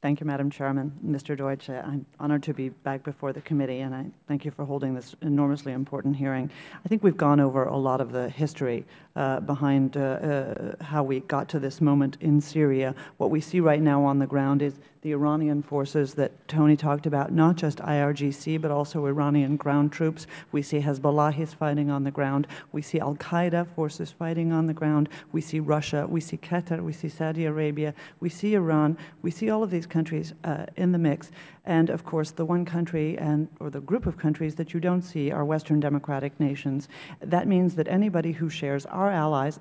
Thank you, Madam Chairman. Mr. Deutsch, I'm honored to be back before the committee, and I thank you for holding this enormously important hearing. I think we've gone over a lot of the history behind how we got to this moment in Syria. What we see right now on the ground is the Iranian forces that Tony talked about, not just IRGC, but also Iranian ground troops. We see Hezbollah fighting on the ground. We see al-Qaeda forces fighting on the ground. We see Russia. We see Qatar. We see Saudi Arabia. We see Iran. We see all of these countries in the mix. And, of course, the one country or the group of countries that you don't see are Western democratic nations. That means that anybody who shares our allies,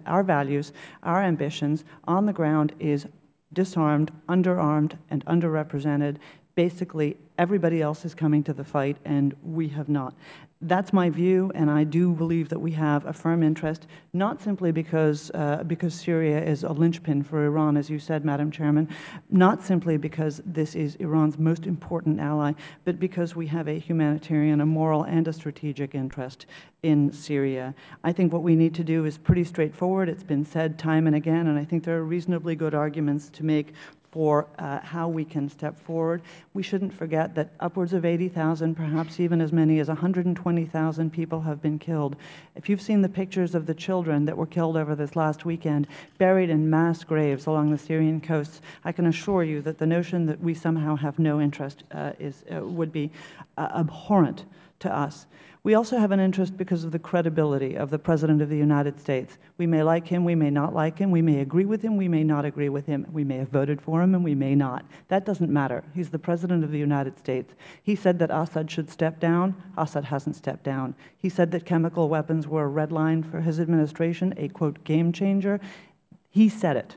our values, our ambitions on the ground is disarmed, underarmed, and underrepresented. Basically, everybody else is coming to the fight, and we have not. That's my view, and I do believe that we have a firm interest, not simply because Syria is a linchpin for Iran, as you said, Madam Chairman, not simply because this is Iran's most important ally, but because we have a humanitarian, a moral, and a strategic interest in Syria. I think what we need to do is pretty straightforward. It's been said time and again, and I think there are reasonably good arguments to make for how we can step forward. We shouldn't forget that upwards of 80,000, perhaps even as many as 120,000 people have been killed. If you've seen the pictures of the children that were killed over this last weekend, buried in mass graves along the Syrian coasts, I can assure you that the notion that we somehow have no interest would be abhorrent to us. We also have an interest because of the credibility of the President of the United States. We may like him, we may not like him, we may agree with him, we may not agree with him, we may have voted for him, and we may not. That doesn't matter. He's the President of the United States. He said that Assad should step down. Assad hasn't stepped down. He said that chemical weapons were a red line for his administration, a, quote, game changer. He said it.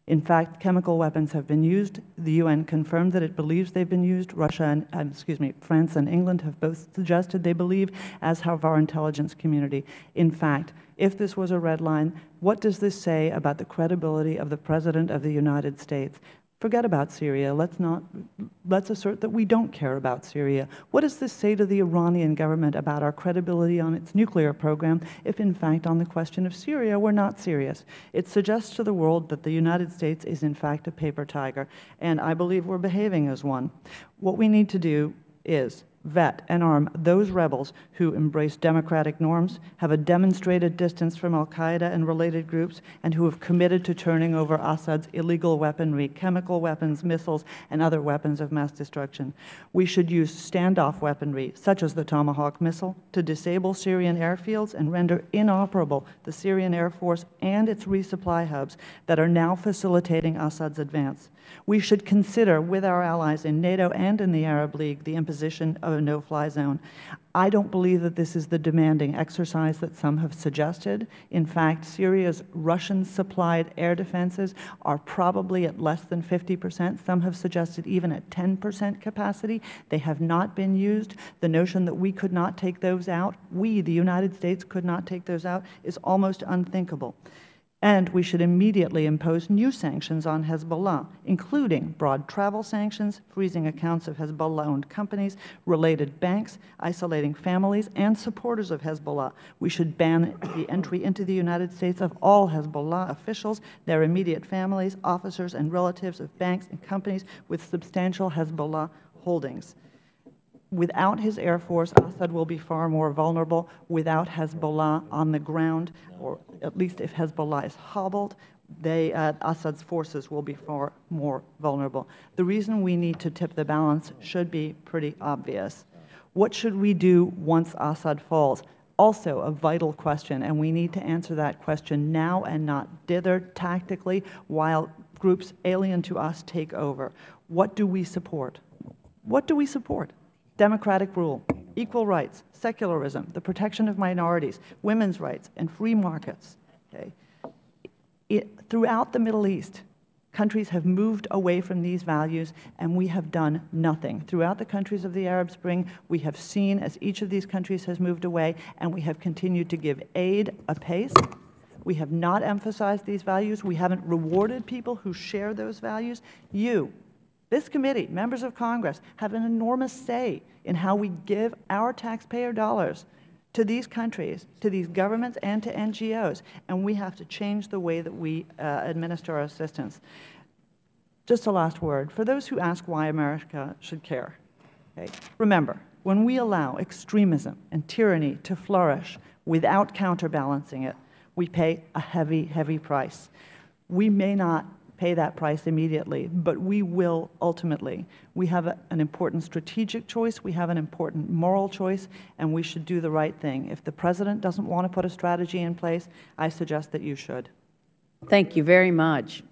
In fact, chemical weapons have been used. The UN confirmed that it believes they've been used. Russia and, France and England have both suggested they believe, as have our intelligence community. In fact, if this was a red line, what does this say about the credibility of the President of the United States? Forget about Syria. Let's assert that we don't care about Syria. What does this say to the Iranian government about our credibility on its nuclear program if, in fact, on the question of Syria, we're not serious? It suggests to the world that the United States is, in fact, a paper tiger, and I believe we're behaving as one. What we need to do is vet and arm those rebels who embrace democratic norms, have a demonstrated distance from al-Qaeda and related groups, and who have committed to turning over Assad's illegal weaponry, chemical weapons, missiles, and other weapons of mass destruction. We should use standoff weaponry, such as the Tomahawk missile, to disable Syrian airfields and render inoperable the Syrian Air Force and its resupply hubs that are now facilitating Assad's advance. We should consider, with our allies in NATO and in the Arab League, the imposition of a no-fly zone. I don't believe that this is the demanding exercise that some have suggested. In fact, Syria's Russian-supplied air defenses are probably at less than 50%. Some have suggested even at 10% capacity. They have not been used. The notion that we could not take those out, we, the United States, could not take those out, is almost unthinkable. And we should immediately impose new sanctions on Hezbollah, including broad travel sanctions, freezing accounts of Hezbollah-owned companies, related banks, isolating families and supporters of Hezbollah. We should ban the entry into the United States of all Hezbollah officials, their immediate families, officers, and relatives of banks and companies with substantial Hezbollah holdings. Without his Air Force, Assad will be far more vulnerable. Without Hezbollah on the ground, or at least if Hezbollah is hobbled, Assad's forces will be far more vulnerable. The reason we need to tip the balance should be pretty obvious. What should we do once Assad falls? Also a vital question, and we need to answer that question now and not dither tactically while groups alien to us take over. What do we support? What do we support? Democratic rule, equal rights, secularism, the protection of minorities, women's rights, and free markets. Okay? Throughout the Middle East, countries have moved away from these values, and we have done nothing. Throughout the countries of the Arab Spring, we have seen as each of these countries has moved away, and we have continued to give aid apace. We have not emphasized these values. We haven't rewarded people who share those values. This committee, members of Congress, have an enormous say in how we give our taxpayer dollars to these countries, to these governments, and to NGOs, and we have to change the way that we administer our assistance. Just a last word. For those who ask why America should care, okay, remember, when we allow extremism and tyranny to flourish without counterbalancing it, we pay a heavy, heavy price. We may not pay that price immediately, but we will ultimately. We have an important strategic choice, we have an important moral choice, and we should do the right thing. If the President doesn't want to put a strategy in place, I suggest that you should. Thank you very much.